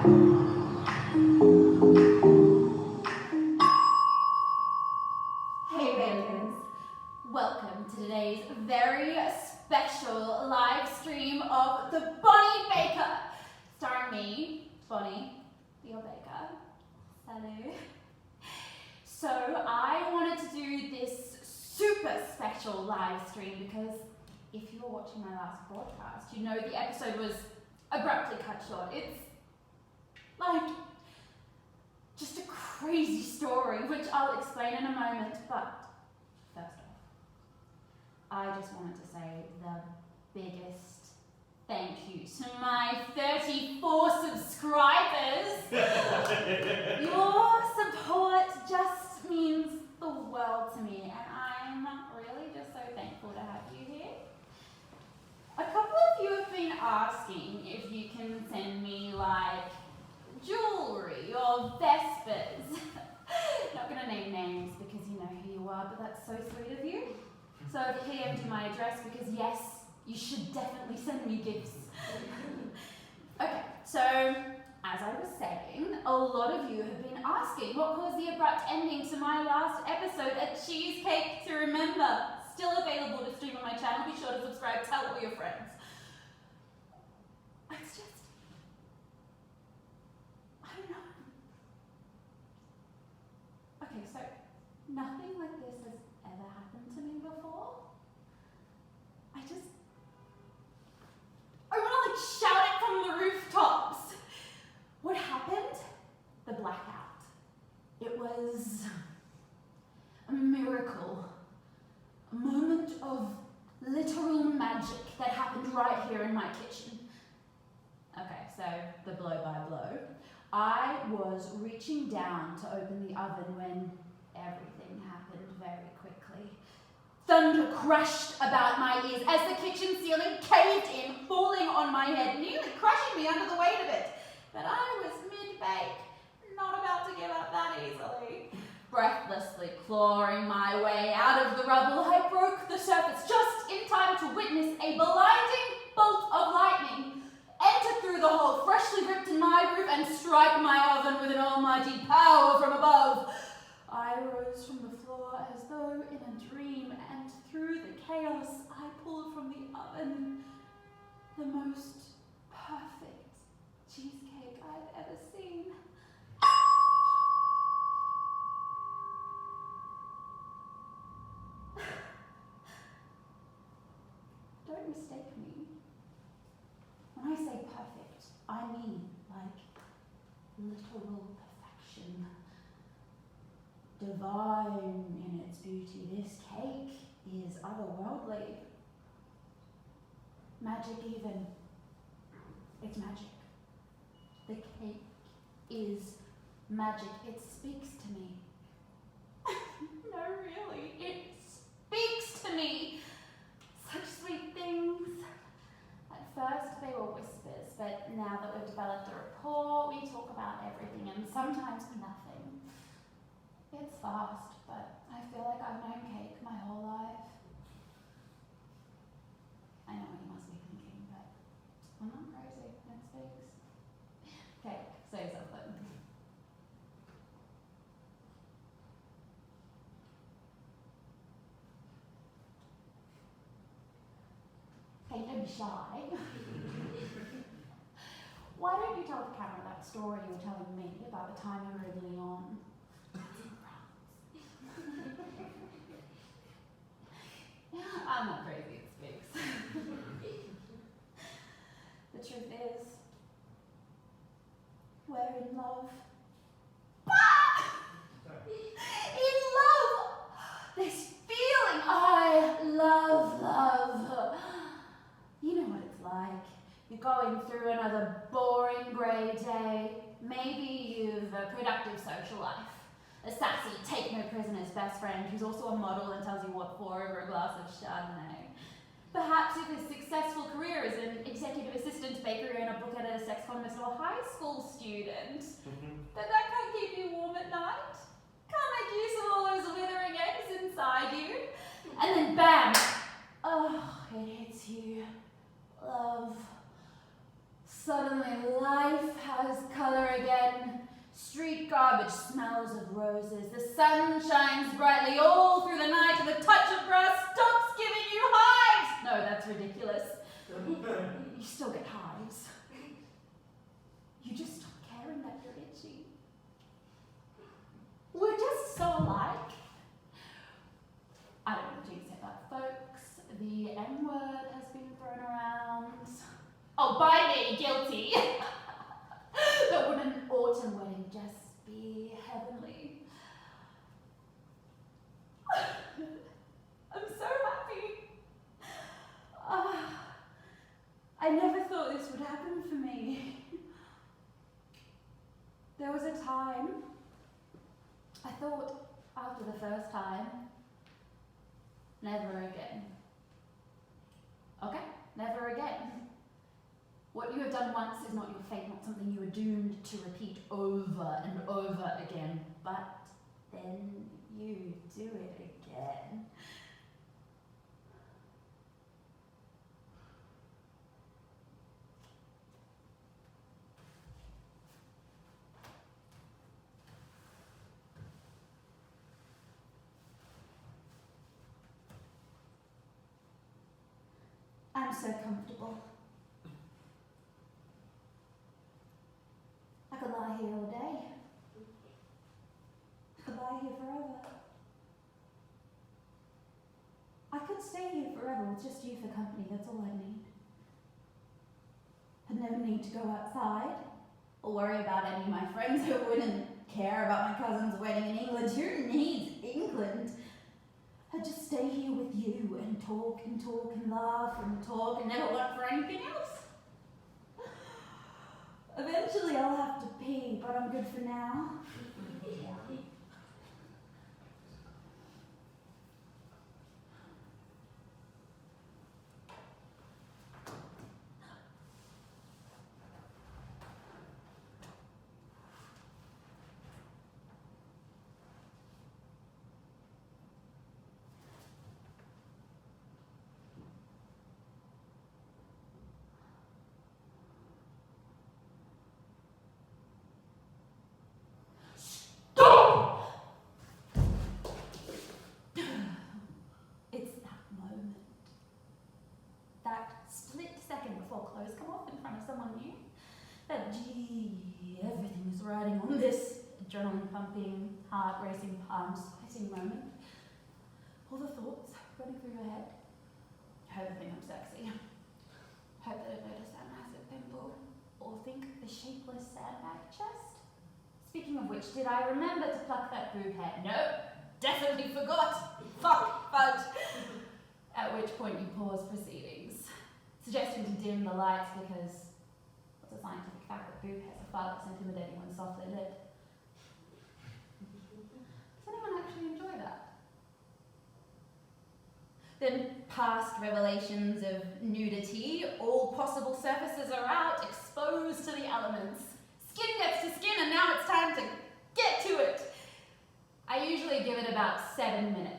Hey Bakers, welcome to today's very special live stream of The Bonnie Baker, starring me, Bonnie, your baker. Salut. So I wanted to do this super special live stream because if you were watching my last broadcast, you know the episode was abruptly cut short. It's like just a crazy story, which I'll explain in a moment, but first off, I just wanted to say the biggest thank you to my 34 subscribers. Your support just means the world to me, and I'm really just so thankful to have you here. A couple of you have been asking if you can send me like jewelry or vespers. Not gonna name names because you know who you are, but that's so sweet of you. So I've PM'd you my address because yes, you should definitely send me gifts. Okay, so as I was saying, a lot of you have been asking what caused the abrupt ending to my last episode, A Cheesecake to Remember. Still available to stream on my channel. Be sure to subscribe, tell all your friends. It's just, I don't know. Okay, so nothing like this has ever happened to me before. I want to like shout it from the rooftops. What happened? The blackout. It was a miracle. A moment of literal magic that happened right here in my kitchen. Okay, so the blow by blow. I was reaching down to open the oven when everything happened very quickly. Thunder crashed about my ears as the kitchen ceiling caved in, falling on my head, nearly crushing me under the weight of it. But I was mid-bake, not about to give up that easily. Breathlessly clawing my way out of the rubble, I broke the surface just in time to witness a blinding bolt of lightning enter through the hole freshly ripped in my roof and strike my oven with an almighty power from above. I rose from the floor as though in a dream, and through the chaos I pulled from the oven the most perfect cheesecake I've ever seen. Don't mistake me. When I say perfect, I mean like literal perfection. Divine in its beauty, this cake is otherworldly. Magic even. It's magic. The cake is magic. It speaks to me. No, really, it speaks to me. Such sweet things. At first they were whispers, but now that we've developed a rapport, we talk about everything and sometimes nothing. It's fast, but I feel like I've known cake my whole life. I know what you must be thinking, but I'm not crazy. It speaks. Cake, say something. Hey, don't be shy. Why don't you tell the camera that story you were telling me about the time you were in Lyon? I'm not crazy, it speaks. The truth is, we're in love. In love! This feeling I love. You know what it's like. You're going through another boring grey day. Maybe you've a productive social life. A sassy, take-no-prisoners best friend who's also a model and tells you what for over a glass of Chardonnay. Perhaps you've a successful career as an executive assistant, bakery owner, book editor, sex columnist, or high school student. But that can't keep you warm at night. Can't make use of all those withering eggs inside you. And then bam! Oh, it hits you. Love. Suddenly life has colour garbage smells of roses. The sun shines brightly all through the night, and the touch of grass stops giving you hives. No, that's ridiculous. You still get hives. You just stop caring that you're itchy. We're just so alike. I don't want to jinx it, but folks, the M-word has been thrown around. Oh, by me, guilty. But would an autumn wedding just be heavenly? I'm so happy. I never thought this would happen for me. There was a time, I thought after the first time, never again. Okay, never again. What you have done once is not your fate, not something you are doomed to repeat over and over again. But then you do it again. I'm so comfortable. I could lie here all day. I could lie here forever. I could stay here forever with just you for company, that's all I need. I'd never need to go outside or worry about any of my friends who wouldn't care about my cousin's wedding in England. Who needs England? I'd just stay here with you and talk and talk and laugh and talk and never want for anything else. Eventually I'll have to pee, but I'm good for now. It's that moment. That split second before clothes come off in front of someone new. That, gee, everything is riding on this adrenaline pumping, heart racing, palms sweating moment. All the thoughts running through your head. Hope they think I'm sexy. Hope they don't notice that massive pimple. Or think the shapeless sandbag chest. Speaking of which, did I remember to pluck that boob hair? Nope, definitely forgot. Fuck, fudge. At which point you pause proceedings, suggesting to dim the lights because what's the scientific fact that boob hairs are far less intimidating when softly lit? Does anyone actually enjoy that? Then past revelations of nudity, all possible surfaces are out, exposed to the elements. Skin gets to skin and now it's time to get to it. I usually give it about 7 minutes.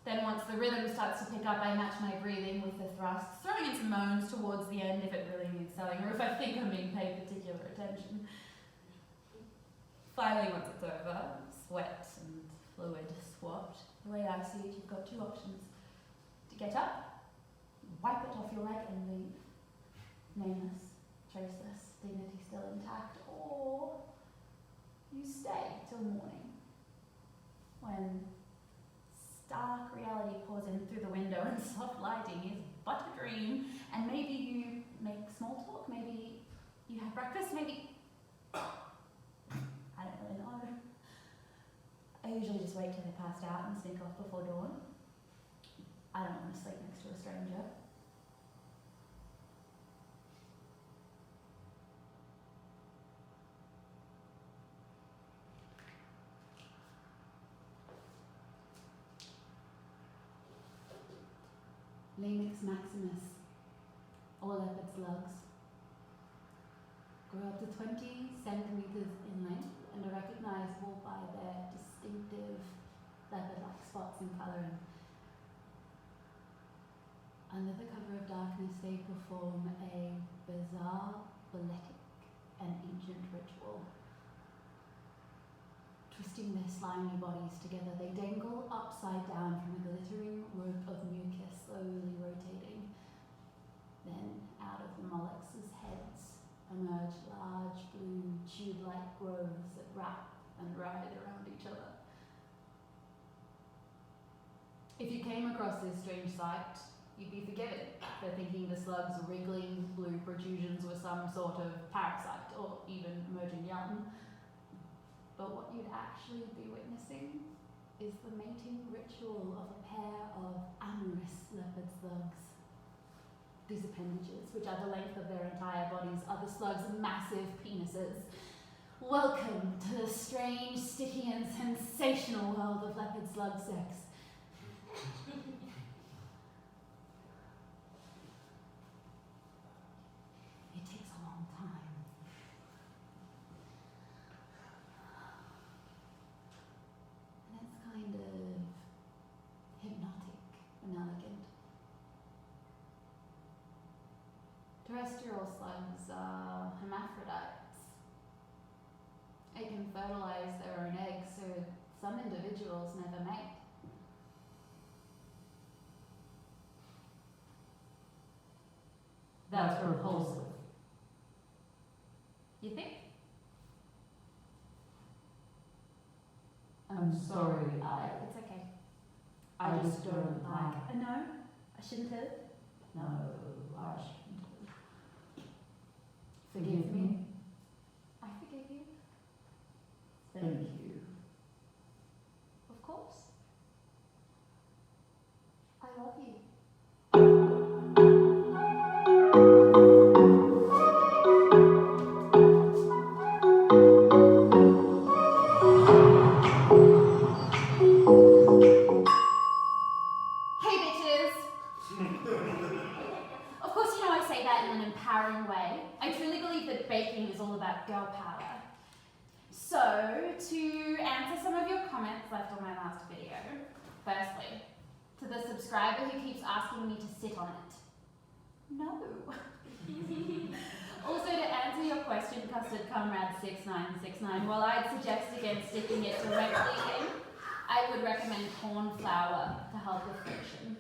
Then once the rhythm starts to pick up, I match my breathing with the thrust, throwing in some moans towards the end if it really needs selling, or if I think I'm being paid particular attention. Finally, once it's over, sweat and fluid swapped, the way I see it, you've got 2 options. To get up, wipe it off your leg and leave. Nameless, traceless, dignity still intact, or you stay till morning, when stark reality pours in through the window and soft lighting is but a dream, and maybe you make small talk, maybe you have breakfast, maybe I don't really know. I usually just wait till they're passed out and sneak off before dawn. I don't want to sleep next to a stranger. Lemix maximus, or leopard slugs, grow up to 20 centimeters in length and are recognizable by their distinctive leopard-like spots and coloring. Under the cover of darkness, they perform a bizarre, balletic, and ancient ritual. Twisting their slimy bodies together, they dangle upside down from a glittering rope of mucus, slowly rotating. Then, out of the mollusks' heads, emerge large, blue, tube-like growths that wrap and writhe around each other. If you came across this strange sight, you'd be forgiven for thinking the slug's wriggling blue protrusions were some sort of parasite or even emerging young. But what you'd actually be witnessing is the mating ritual of a pair of amorous leopard slugs. These appendages, which are the length of their entire bodies, are the slug's massive penises. Welcome to the strange, sticky and sensational world of leopard slug sex. It takes a long time. And it's kind of hypnotic and elegant. Terrestrial slugs are hermaphrodites. They can fertilize their own eggs, so some individuals never mate. That's repulsive. You think? I'm sorry, It's okay. I just don't like. No, I shouldn't have. No, I shouldn't. Forgive me. I forgive you. Thank you. Of course. I love you. Hey bitches! Of course, you know I say that in an empowering way. I truly believe that baking is all about girl power. So, to answer some of your comments left on my last video, firstly, to the subscriber who keeps asking me to sit on it. No. Also, to answer your question, Custard Comrade 6969, while I'd suggest against sticking it directly in, I would recommend corn flour to help with friction.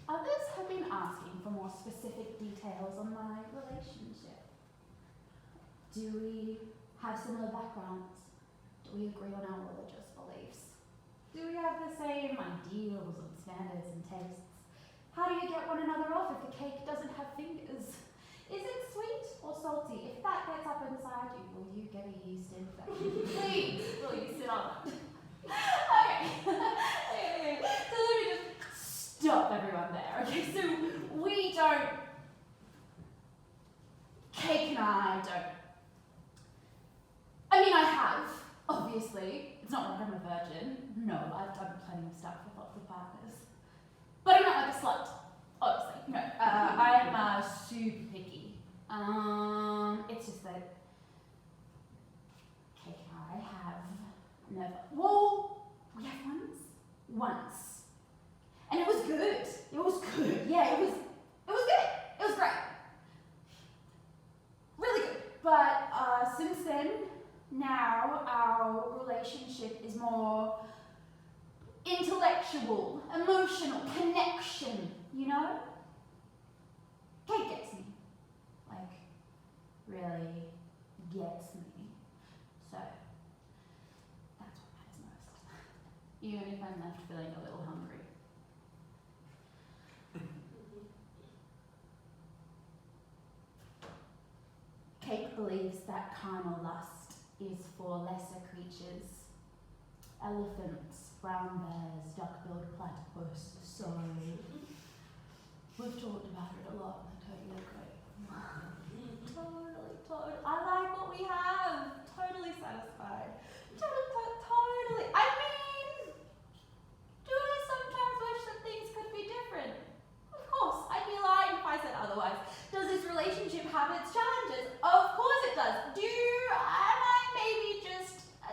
Others have been asking for more specific details on my relationship. Do we have similar backgrounds? Do we agree on our religious beliefs? Do we have the same ideals and standards and tastes? How do you get one another off if the cake doesn't have fingers? Is it sweet or salty? If that gets up inside you, will you get a yeast infection? Please, will you sit on it? Okay. So let me just stop everyone there. Okay, so we don't. Cake and I don't. I mean, I have, obviously. It's not like I'm a virgin. No, I've done plenty of stuff with lots of partners. But I'm not like a slut, obviously. No, I am super picky. It's just that Cake and I have never. Well, we had once, and it was good. It was good. Yeah, it was good. It was great. Really good. But since then, now our relationship is more intellectual, emotional, connection, you know? Cake gets me. Like, really gets me. So, that's what matters most. Even if I'm left feeling a little hungry. Cake believes that carnal lust is for lesser creatures. Elephants, brown bears, duck-billed platypus, so we've talked about it a lot, and I totally agree. Totally. I like what we have. Totally satisfied. Totally. I mean, do I sometimes wish that things could be different? Of course, I'd be lying if I said otherwise. Does this relationship have its challenges? Of course it does. Am I maybe just a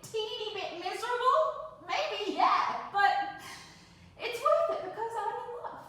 teeny bit miserable? Maybe, yeah, but it's worth it because I'm in love.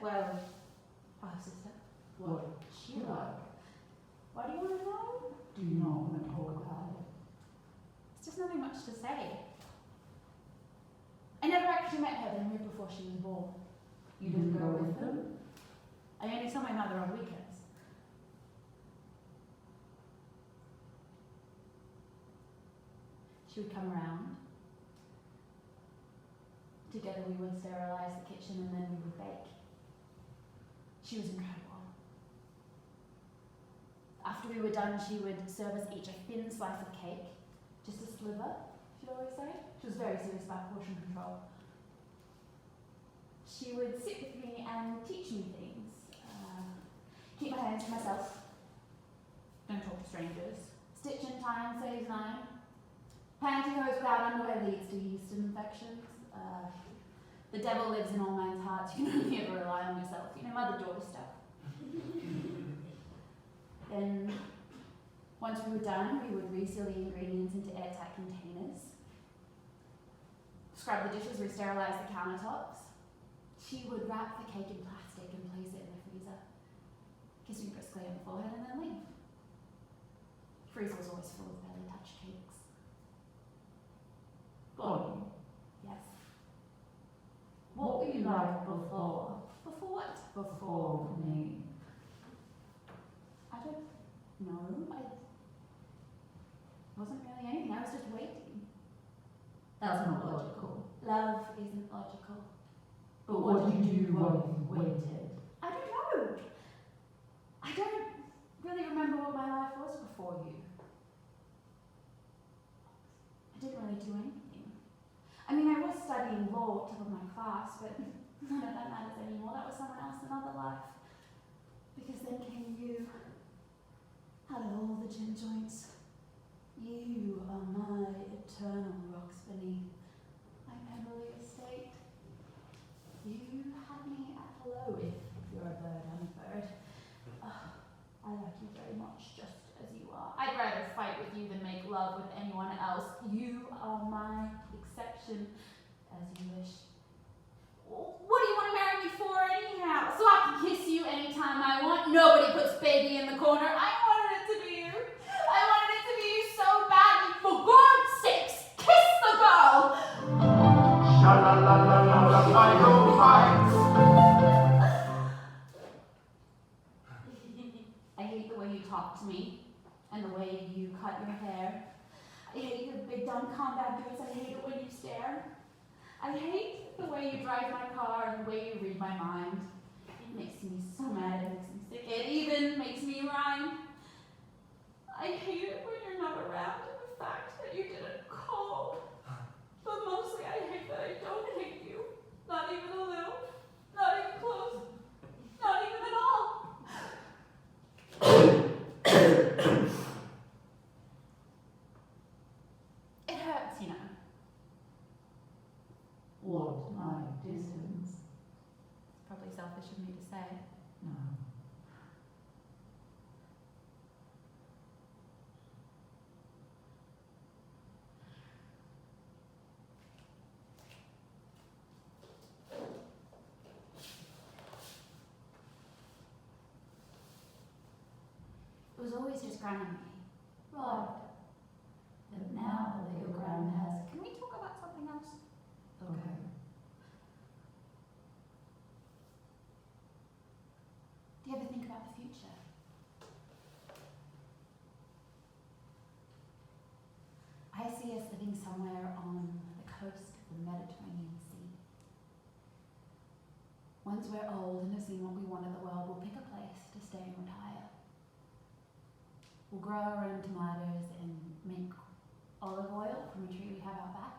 Well, our sister. What she like? Why do you want to know? Do you not want to talk about it? It's just nothing much to say. I never actually met her. They moved before she was born. You didn't go with them? I only saw my mother on weekends. She would come around. Together we would sterilize the kitchen and then we would bake. She was incredible. After we were done, she would serve us each a thin slice of cake, just a sliver, she'd always say. She was very serious about portion control. She would sit with me and teach me things. Keep my hands to myself. Don't talk to strangers. Stitch in time saves 9. Pantyhose without underwear leads to yeast infections. The devil lives in all men's hearts. You can only ever rely on yourself. You know, mother-daughter stuff. Then, once we were done, we would reseal the ingredients into airtight containers. Scrub the dishes, re-sterilize the countertops. She would wrap the cake in plastic and place it in the freezer. Kiss me briskly on the forehead and then leave. Freezer was always full of barely touched cakes. Bonnie, Yes. what were you like before? Before what? Before me. I don't know. I wasn't really anything. I was just waiting. That's not logical. Love isn't logical. But what did you do while you waited? I don't know. I don't really remember what my life was before you. I didn't really do anything. I mean, I was studying law to top of my class, but none of that matters anymore. That was someone else's another life. Because then came you. Out of all the gin joints, you are my eternal rocks beneath my Pemberley estate. You had me at hello if you're a bird, I'm a bird. I like you very much just as you are. I'd rather fight with you than make love with anyone else. You are my exception, as you wish. What do you want to marry me for anyhow? So I can kiss you anytime I want? Nobody puts baby in the corner. I wanted it to be you. I wanted it to be you so badly. For God's sakes, kiss the girl! I hate the way you talk to me and the way you cut your hair. I hate your big dumb combat boots. I hate it when you stare. I hate the way you drive my car and the way you read my mind. It makes me so mad, it makes me sick. It even makes me rhyme. I hate it when you're not around and the fact that you didn't call. But mostly I hate that I don't hate you. Not even a little. Not even close. Not even at all. It hurts, you know. What my distance? It's probably selfish of me to say. No. It was always just Gran and me. Right. But now that your Gran has... Can we talk about something else? Okay. Do you ever think about the future? I see us living somewhere on the coast of the Mediterranean Sea. Once we're old and have seen what we want in the world, we'll pick a place to stay and retire. We'll grow our own tomatoes and make olive oil from a tree we have out back.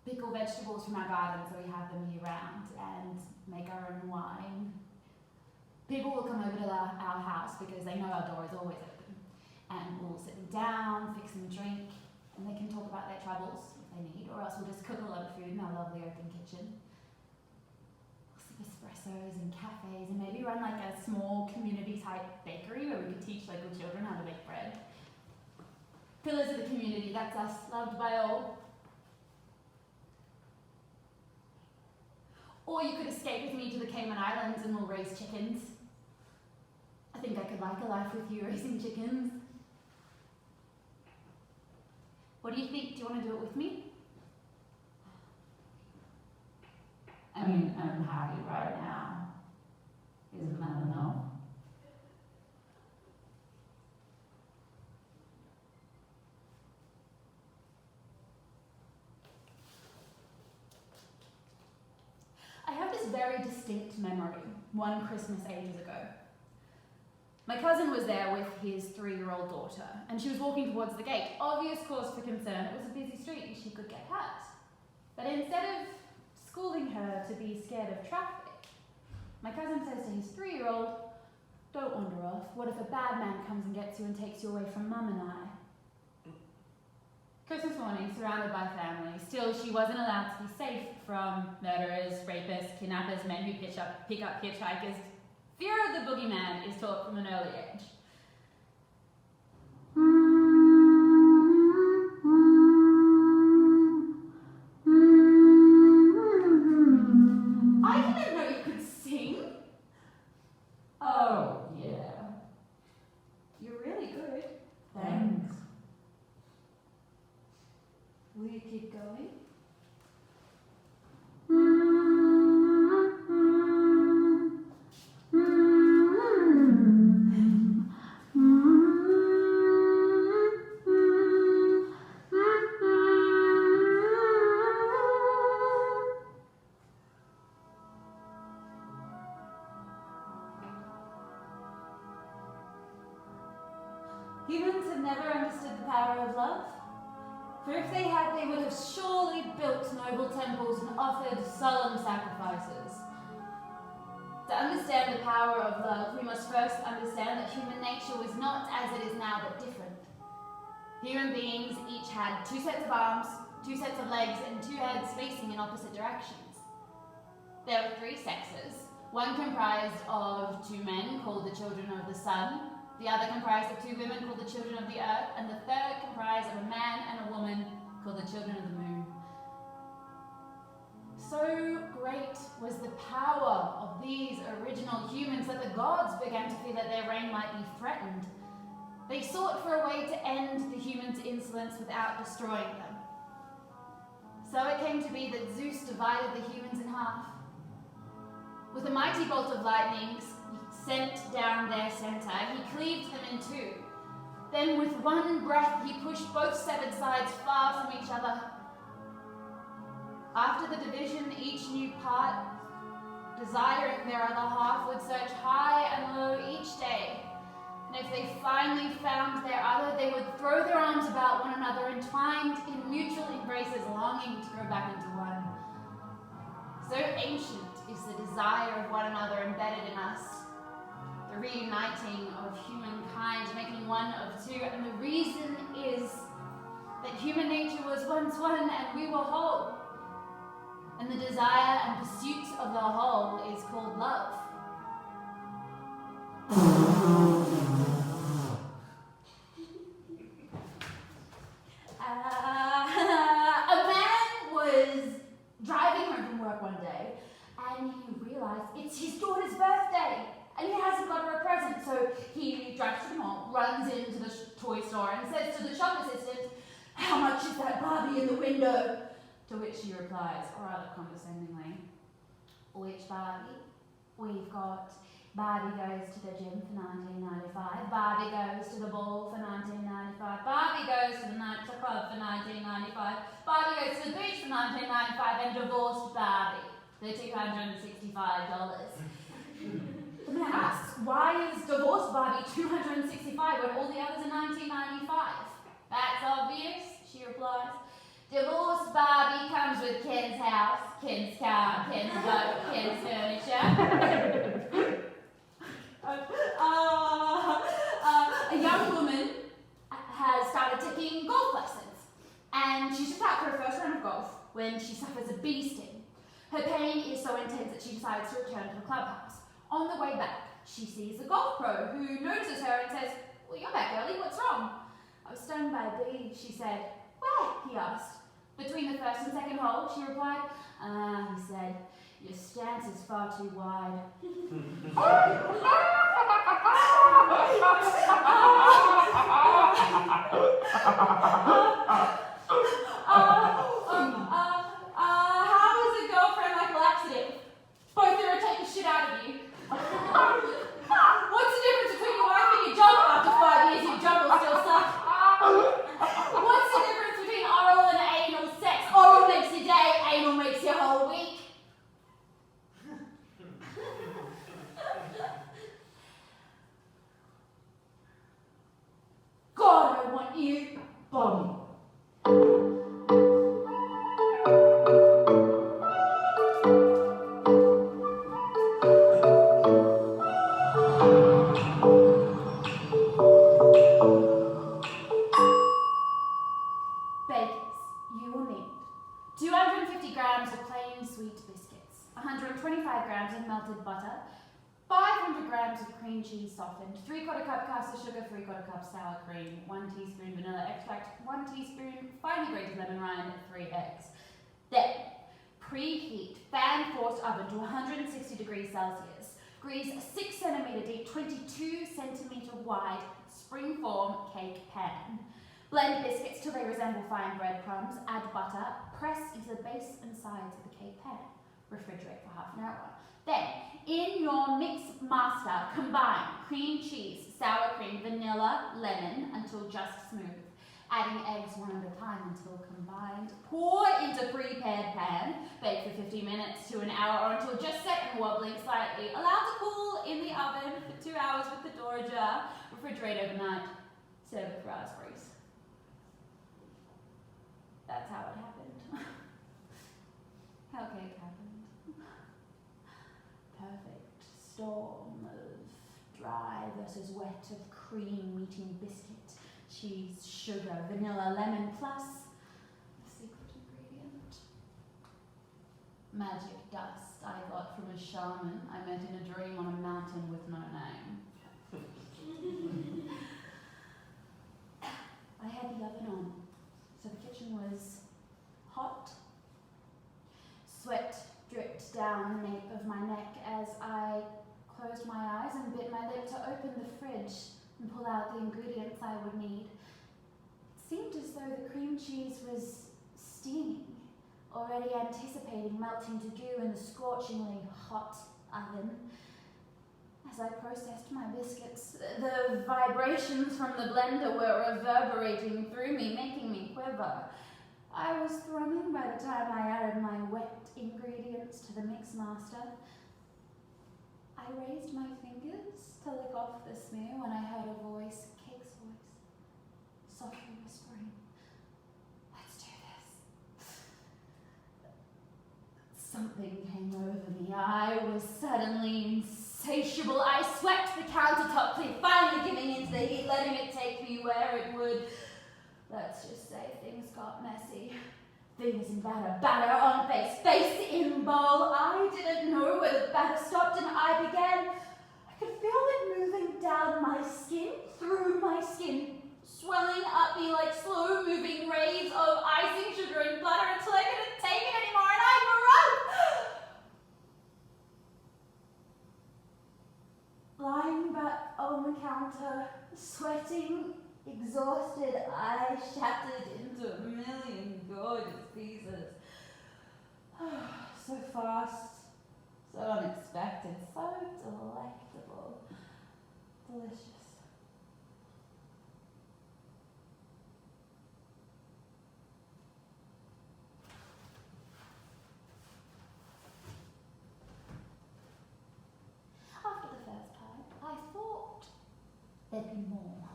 Pickle vegetables from our garden so we have them year round and make our own wine. People will come over to our house because they know our door is always open. And we'll sit them down, fix them a drink, and they can talk about their troubles if they need, or else we'll just cook a lot of food in our lovely open kitchen. We'll sip espressos and cafes and maybe run like a small community type bakery where we could teach local children how to bake bread. Pillars of the community, that's us, loved by all. Or you could escape with me to the Cayman Islands and we'll raise chickens. I think I could like a life with you raising chickens. What do you think? Do you want to do it with me? I mean, I'm happy right now. Isn't that enough? I have this very distinct memory, one Christmas ages ago. My cousin was there with his 3-year-old daughter, and she was walking towards the gate. Obvious cause for concern, it was a busy street and she could get hurt. But instead of schooling her to be scared of traffic, my cousin says to his 3-year-old, "Don't wander off. What if a bad man comes and gets you and takes you away from Mum and I?" Christmas morning, surrounded by family, still she wasn't allowed to be safe from murderers, rapists, kidnappers, men who pick up hitchhikers. Fear of the boogeyman is taught from an early age. I didn't know you could sing. Oh, yeah. You're really good. Thanks. Will you keep going? Humans have never understood the power of love. For if they had, they would have surely built noble temples and offered solemn sacrifices. To understand the power of love, we must first understand that human nature was not as it is now, but different. Human beings each had 2 sets of arms, 2 sets of legs, and 2 heads facing in opposite directions. There were 3 sexes, one comprised of 2 men called the children of the sun, the other comprised of 2 women called the children of the earth, and the third comprised of a man and a woman called the children of the moon. So great was the power of these original humans that the gods began to fear that their reign might be threatened. They sought for a way to end the humans' insolence without destroying them. So it came to be that Zeus divided the humans in half. With a mighty bolt of lightning sent down their center, he cleaved them in 2. Then with one breath, he pushed both severed sides far from each other. After the division, each new part, desiring their other half, would search high and low each day. And if they finally found their other, they would throw their arms about one another, entwined in mutual embraces, longing to go back into one. So ancient is the desire of one another embedded in us, the reuniting of humankind, making one of 2, and the reason is that human nature was once one and we were whole. And the desire and pursuit of the whole is called love. A man was driving home from work one day and he realized it's his daughter's birthday and he hasn't got her a present. So he drives to the mall, runs into the toy store and says to the shop assistant, "How much is that Barbie in the window?" To which she replies, rather condescendingly, "Which Barbie? We've got Barbie goes to the gym for $19.95, Barbie goes to the ball for $19.95, Barbie goes to the nightclub for $19.95, Barbie goes to the beach for $19.95, and divorced Barbie for $265. The man asks, "Why is divorced Barbie $265 when all the others are $19.95? "That's obvious," she replies. "Divorced Barbie comes with Ken's house, Ken's car, Ken's boat, Ken's furniture." A young woman has started taking golf lessons, and she's just out for her first round of golf when she suffers a bee sting. Her pain is so intense that she decides to return to the clubhouse. On the way back, she sees a golf pro who notices her and says, "Well, you're back early, what's wrong?" "I was stung by a bee," she said. "Where?" he asked. "Between the first and second hole," she replied. "Ah," he said, Your stance is far too wide. How is a girlfriend like laxative? Both irritate the shit out of you. What's the difference between your wife and your job? After 5 years, your job will still suck. What's the difference between oral and anal sex? Oral makes your day, anal makes your whole week. God, I want you, Bonnie. Bakers, you will need 250 grams of plain sweet biscuits, 125 grams of melted butter, 500 grams of cream cheese softened, 3/4 cup caster sugar, 3/4 cup sour cream, 1 teaspoon vanilla extract, 1 teaspoon finely grated lemon rind, 3 eggs. Then, preheat fan forced oven to 160 degrees Celsius. Grease 6 centimeter deep, 22 centimeter wide springform cake pan. Blend biscuits till they resemble fine breadcrumbs, add butter, press into the base and sides of the cake pan. Refrigerate for half an hour. Then, in your mix master, combine cream cheese, sour cream, vanilla, lemon until just smooth. Adding eggs one at a time until combined. Pour into prepared pan. Bake for 50 minutes to an hour or until just set and wobbling slightly. Allow to cool in the oven for 2 hours with the door ajar. Refrigerate overnight. Serve with raspberries. That's how it happened. How cake happened. Perfect storm of dry versus wet, of cream meeting biscuit, cheese, sugar, vanilla, lemon, plus the secret ingredient. Magic dust I got from a shaman I met in a dream on a mountain with no name. I had the oven on, so the kitchen was hot. Sweat dripped down the nape of my neck as I closed my eyes and bit my lip to open the fridge and pull out the ingredients I would need. It seemed as though the cream cheese was steaming, already anticipating melting to dew in the scorchingly hot oven. As I processed my biscuits, the vibrations from the blender were reverberating through me, making me quiver. I was thrumming by the time I added my wet ingredients to the mix master. I raised my fingers to lick off the smear when I heard a voice, Cake's voice, softly whispering, "Let's do this." Something came over me. I was suddenly insatiable. I swept the countertop, finally giving in to the heat, letting it take me where it would. Let's just say things got messy. Fingers in batter, batter on face, face in bowl. I didn't know where the batter stopped and I began. I could feel it moving down my skin, through my skin, swelling up me like slow-moving rays of icing, sugar and butter until I couldn't take it anymore and I broke. Lying back on the counter, sweating, exhausted, I shattered into a million gorgeous pieces. So fast, so unexpected, so delectable, delicious. After the first time, I thought there'd be more.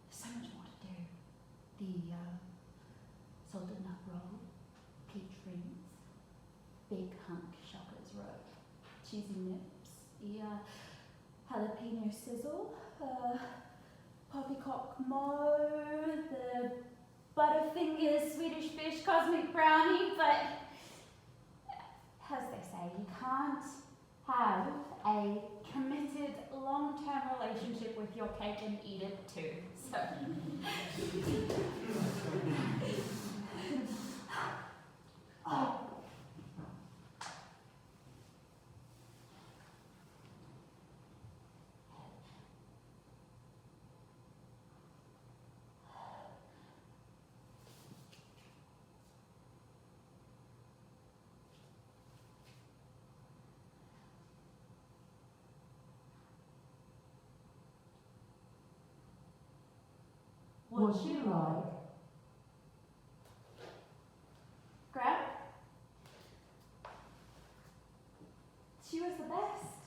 So much more to do. The salted nut roll, peach rings, big hunk shockers roll, cheesy nips, the jalapeno sizzle, poppycock mo, the butterfingers, Swedish fish, cosmic brownie, but as they say, you can't have a committed long-term relationship with your cake and eat it too. So oh. What's she like? Gran? She was the best.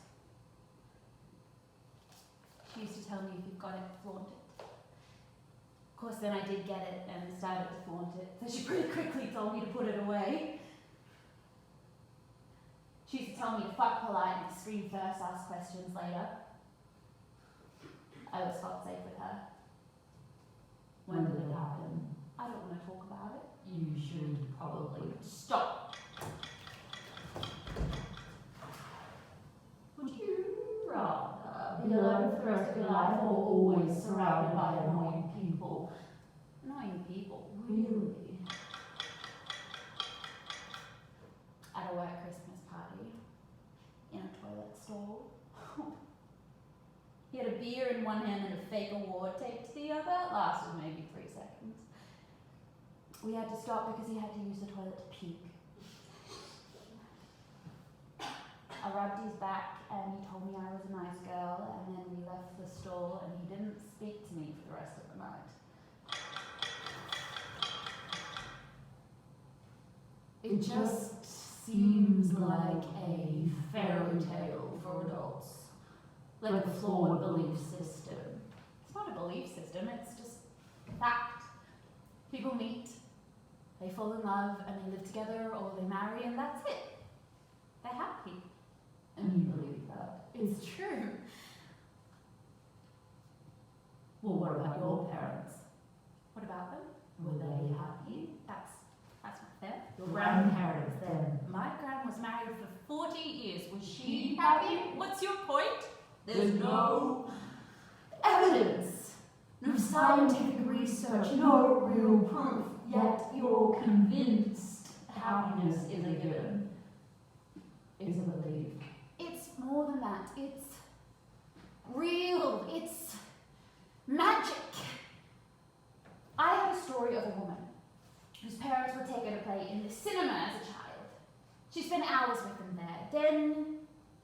She used to tell me if you've got it, flaunt it. Of course, then I did get it and started to flaunt it, so she pretty quickly told me to put it away. She used to tell me to fuck polite and scream first, ask questions later. I was felt safe with her. When did it happen? I don't want to talk about it. You should probably. Stop. Would you rather be alone for the rest of your life or always surrounded by annoying people? Annoying people. Really? At a work Christmas party. In a toilet stall. He had a beer in one hand and a fake award taped to the other. It lasted maybe 3 seconds. We had to stop because he had to use the toilet to puke. I rubbed his back and he told me I was a nice girl, and then we left the stall and he didn't speak to me for the rest of the night. It just seems like a fairy tale for adults. Like a flawed belief system. It's not a belief system, it's just fact. People meet, they fall in love and they live together, or they marry, and that's it. They're happy. And you believe that? It's true. Well, what about your parents? What about them? Were they happy? That's not fair. Your grandparents then? My gran was married for 40 years. Was she happy? What's your point? There's no evidence, no scientific research, no real proof, yet you're convinced happiness is a given. It's a belief. It's more than that. It's real. It's magic. I had a story of a woman whose parents would take her to play in the cinema as a child. She spent hours with them there. Then,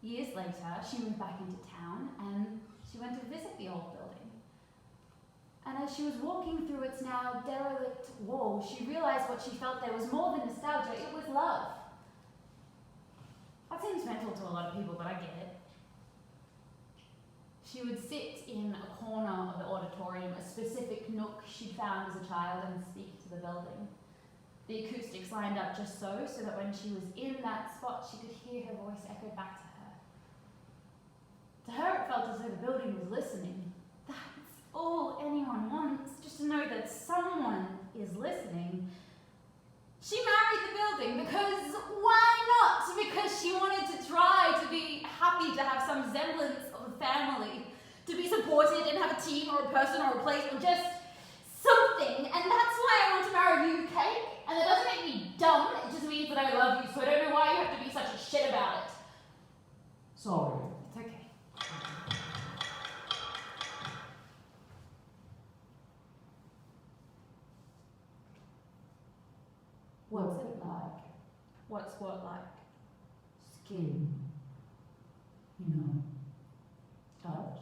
years later, she moved back into town and she went to visit the old building. And as she was walking through its now derelict walls, she realized what she felt there was more than nostalgia, it was love. That seems mental to a lot of people, but I get it. She would sit in a corner of the auditorium, a specific nook she'd found as a child, and speak to the building. The acoustics lined up just so that when she was in that spot, she could hear her voice echoed back to her. To her, it felt as though the building was listening. That's all anyone wants, just to know that someone is listening. She married the building because why not? Because she wanted to try to be happy, to have some semblance of a family, to be supported and have a team or a person or a place or just something. And that's why I want to marry you, Kate. And that doesn't make me dumb, it just means that I love you, so I don't know why you have to be such a shit about it. Sorry. It's okay. What's it like? What's what like? Skin. You know. Touch.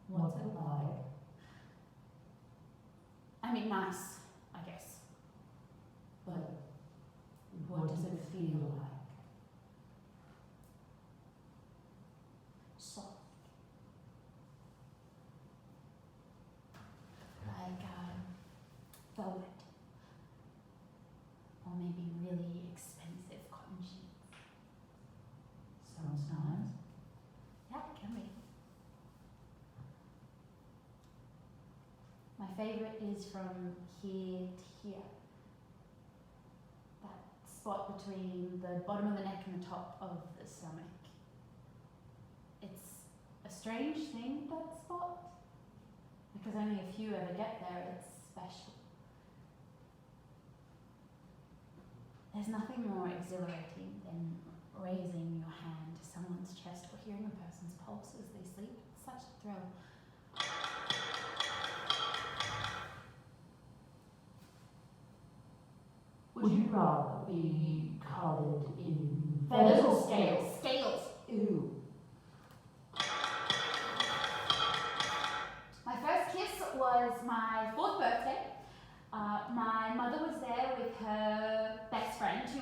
What's it like? I mean, nice, I guess. But what does it feel like? Soft. Like, velvet. Or maybe really expensive cotton sheets. Sounds nice. Yeah, it can be. My favourite is from here to here. That spot between the bottom of the neck and the top of the stomach. It's a strange thing, that spot, because only a few ever get there. It's special. There's nothing more exhilarating than raising your hand to someone's chest or hearing a person's pulse as they sleep. It's such a thrill. Would you rather be covered in Feathers or scales? Scales. Ew. My first kiss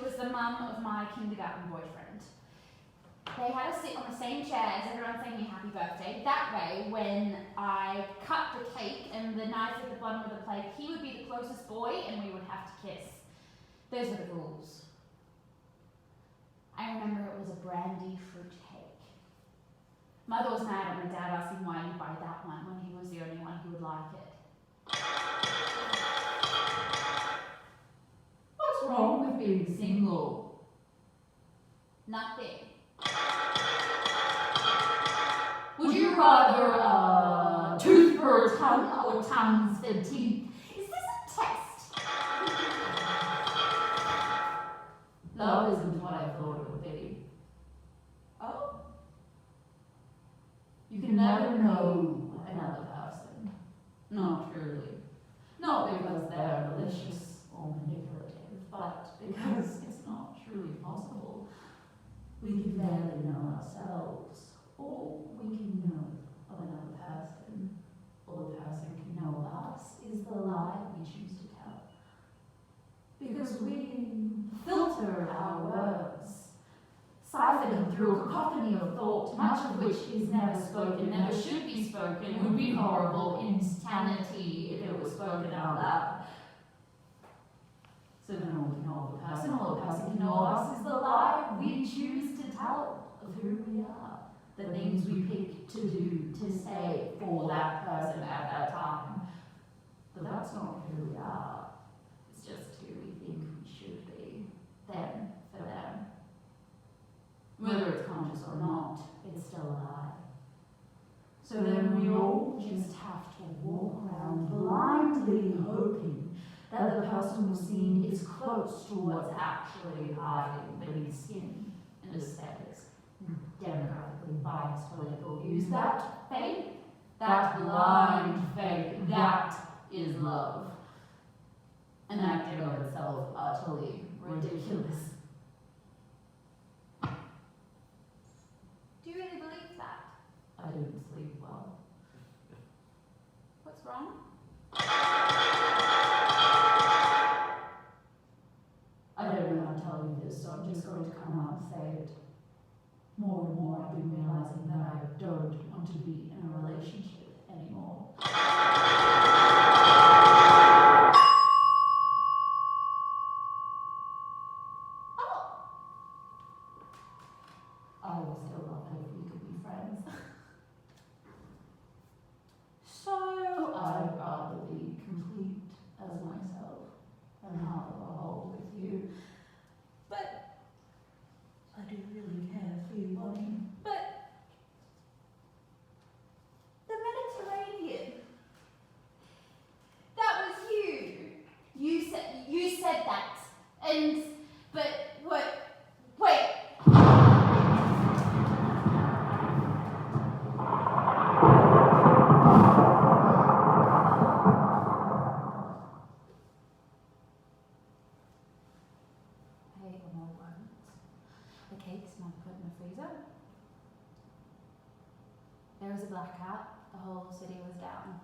was the mum of my kindergarten boyfriend. They had us sit on the same chair as everyone saying me happy birthday. That way, when I cut the cake and the knife at the bottom of the plate, he would be the closest boy and we would have to kiss. Those were the rules. I remember it was a brandy fruit cake. Mother was mad at my dad asking why he'd buy that one when he was the only one who would like it. What's wrong with being single? Nothing. Would you rather a tooth for a tongue or tongues for teeth? Is this a test? Love isn't what I thought it would be. Oh? You can never know another person. Not truly. Not because they're malicious or manipulative, but because it's not truly possible. We can barely know ourselves. All we can know of another person, all a person can know of us, is the lie we choose to tell. Because we filter our words, siphon them through a cacophony of thought, much of which is never spoken, never should be spoken, would be horrible insanity if it was spoken out loud. So then all we know of a person, all a person can know of us, is the lie we choose to tell of who we are. The things we pick to do, to say for that person at that time. But that's not who we are. It's just who we think we should be, then, for them. Whether it's conscious or not, it's still a lie. So then we all just have to walk around blindly hoping that the person we've seen is close to what's actually hiding beneath skin and aesthetics. Demographically biased political views. That faith, that blind faith, that is love. An act in of itself utterly ridiculous. Do you really believe that? I didn't sleep well. What's wrong? I don't know how to tell you this, so I'm just going to come out and say it. More and more I've been realizing that I don't want to be in a relationship anymore. Oh! I will still love her if we could be friends. So I'd rather be complete as myself than half of a whole with you. But I do really care for you, Bonnie. But the Mediterranean. That was you. You said that. And but what? Wait. I ate them all once. The cake's now put in the freezer. There was a blackout. The whole city was down.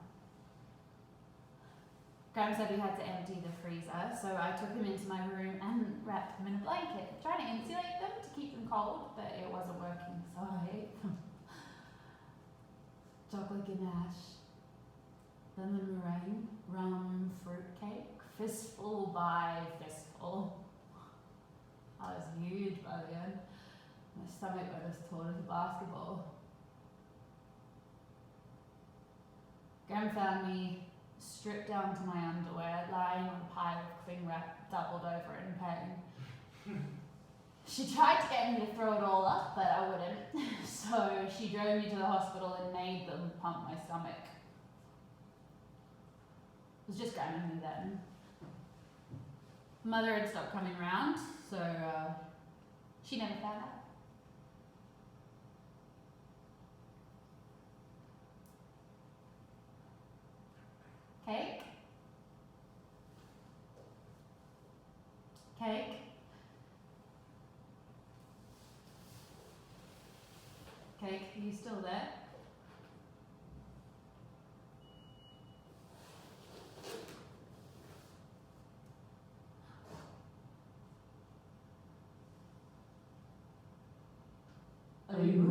Graham said we had to empty the freezer, so I took them into my room and wrapped them in a blanket, trying to insulate them to keep them cold, but it wasn't working, so I ate them. Chocolate ganache, lemon meringue, rum fruitcake, fistful by fistful. I was huge by the end. My stomach was as tall as a basketball. Graham found me stripped down to my underwear, lying on a pile of cling wrap, doubled over in pain. She tried to get me to throw it all up, but I wouldn't. So she drove me to the hospital and made them pump my stomach. It was just Graham and me then. Mother had stopped coming round, so she never found out. Cake? Cake? Cake, are you still there?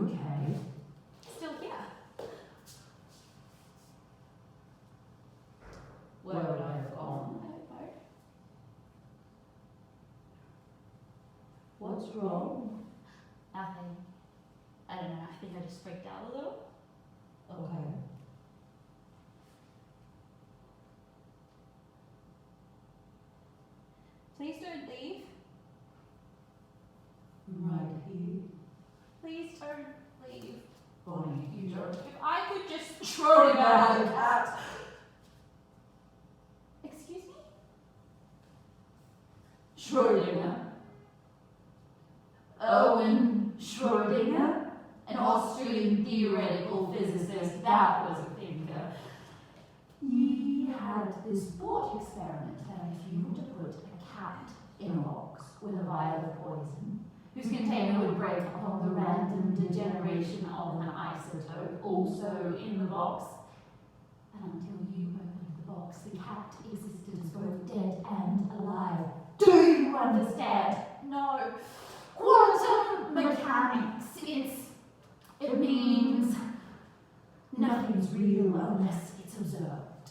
okay? Still here. Where would I have gone? I don't know. What's wrong? Nothing. I don't know. I think I just freaked out a little. Okay. Please don't leave. Right here. Please don't leave. Bonnie, you don't. If I could just Schrödinger had a cat. Excuse me? Schrödinger. Owen Schrödinger, an Austrian theoretical physicist, that was a thinker. He had this thought experiment that if you were to put a cat in a box with a vial of poison, whose container would break upon the random degeneration of an isotope also in the box, and until you opened the box, the cat existed as both dead and alive. Do you understand? No. Quantum mechanics. It means nothing's real unless it's observed.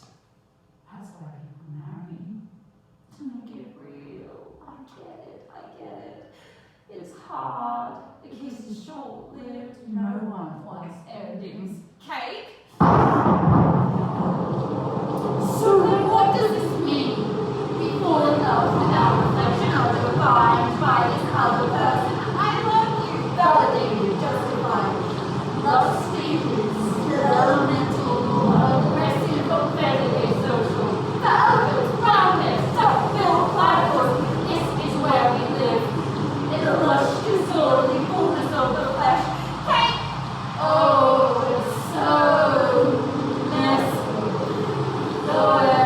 That's why people marry. To make it real. I get it. It's hard. The kiss is short-lived. No one wants endings. Cake? So then what does this mean? We fall in love without reflection or defined by this other person. I love you. Validated, justified. Love stated, still elemental, aggressive, competitive, social. The elephants, roundness, tough-filled platforms. This is where we live. In the lush, disorderly fullness of the flesh. Cake! Oh, it's so messy. So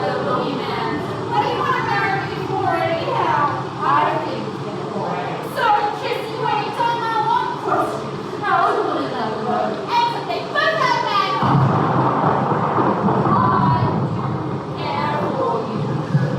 the boogeyman. What do you want to marry me for anyhow? I think you're boring. So kiss you when you tell my one question. Now who would another road? And they both have bag off. I care for you.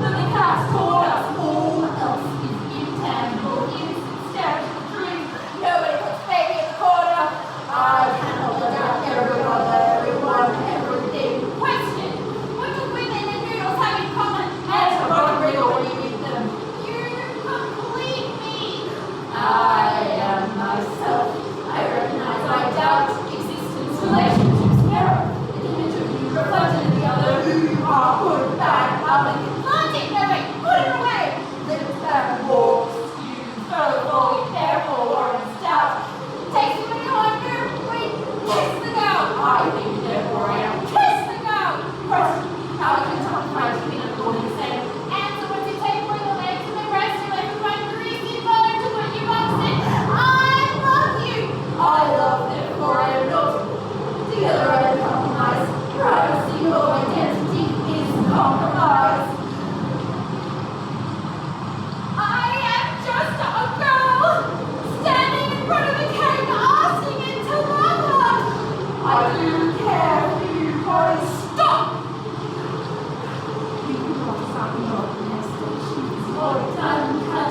But the cats told us all else is intangible, insubstantial dream. Nobody puts baby in the corner. I cannot look out everyone, everything. Question. What do women and noodles have in common? Answer Rodrigo when you meet them. You complete me. I am myself. I recognize, I doubt existence, relationships, error. The image of you reflected in the other. Who you are, good, bad, ugly. Logic, no way. Put it away. Lives and walks. You thoroughly careful or in doubt. Takes you when you're on your way. Kiss the girl. I think therefore I am. Kiss the girl. Question. How I can talk my team and go insane. Answer what you take for your legs and the rest you let me run greasy bone to put you box in. I love you. I love therefore I am not. Together I am compromised. Privacy of identity is compromised. I am just a girl standing in front of a cake asking it to love her. I do care for you, boys. Stop. You cannot stop me off the next station. It's more time cut.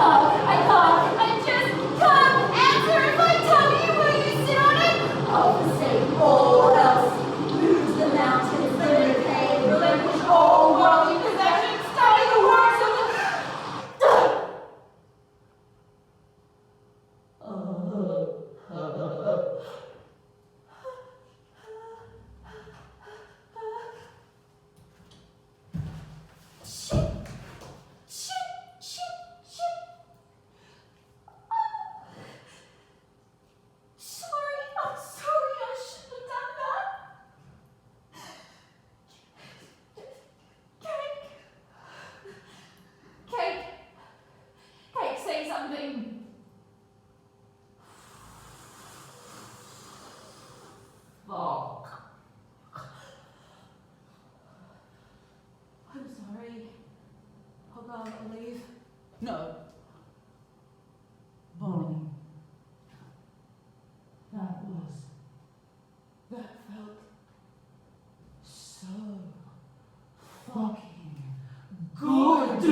I can't. I just can't answer if I tell you. Will you sit on it? I'll forsake all else. Lose the mountains, live in pain, relinquish all worldly possessions, study the words of the... Sorry, I'm sorry. I shouldn't have done that. Cake. Cake, say something. Fuck. I'm sorry. I'll go and leave. No. Bonnie. That felt so fucking good.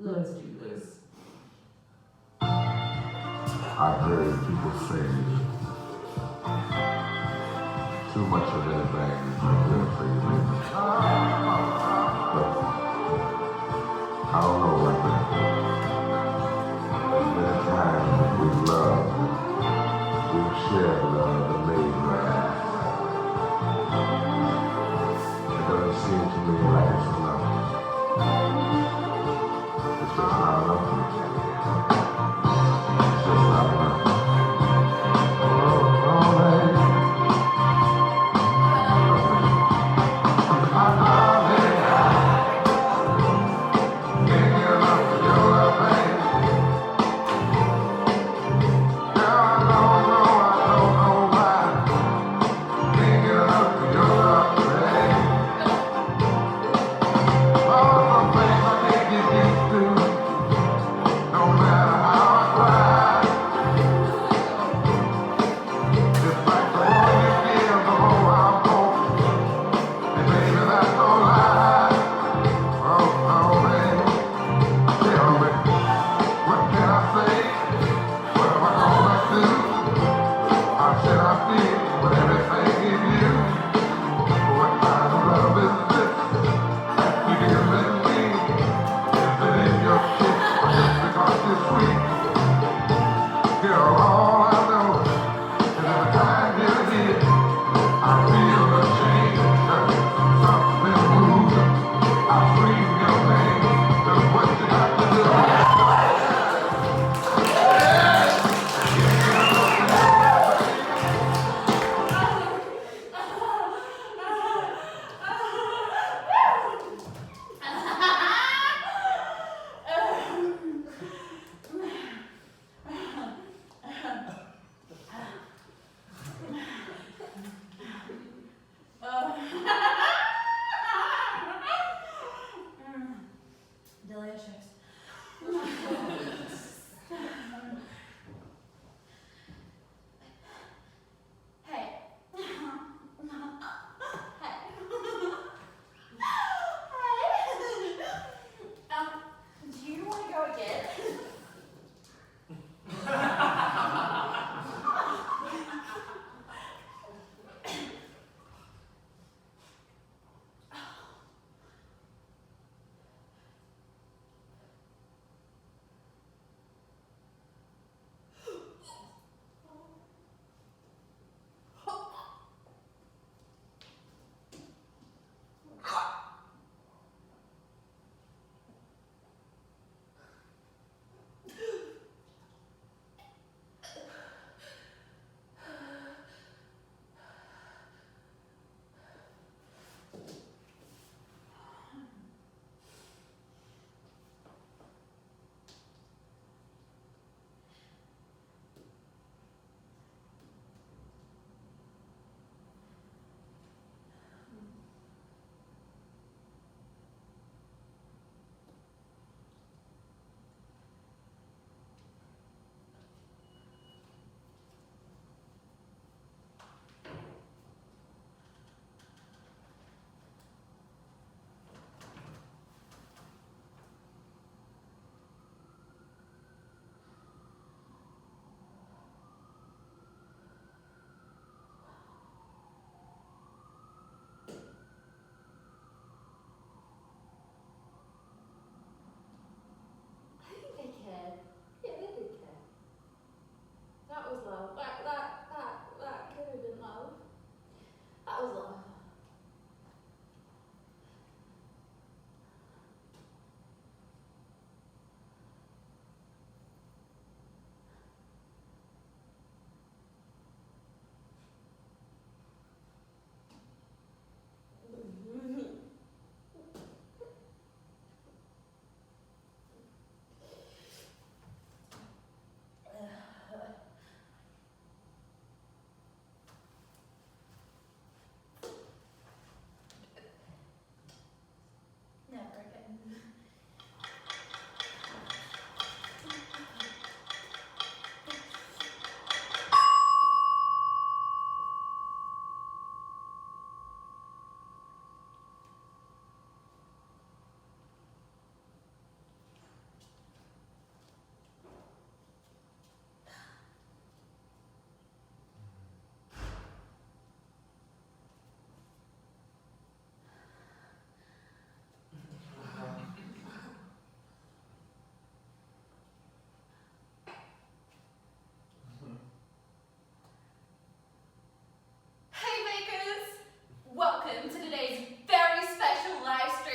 Let's do this. I've heard people say too much of anything is not good for you. But I don't know about that. Many times we've loved, we've shared love and made love. It doesn't seem to me like it's enough. It's just not enough for me. It's just not enough. Oh, baby.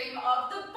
stream of the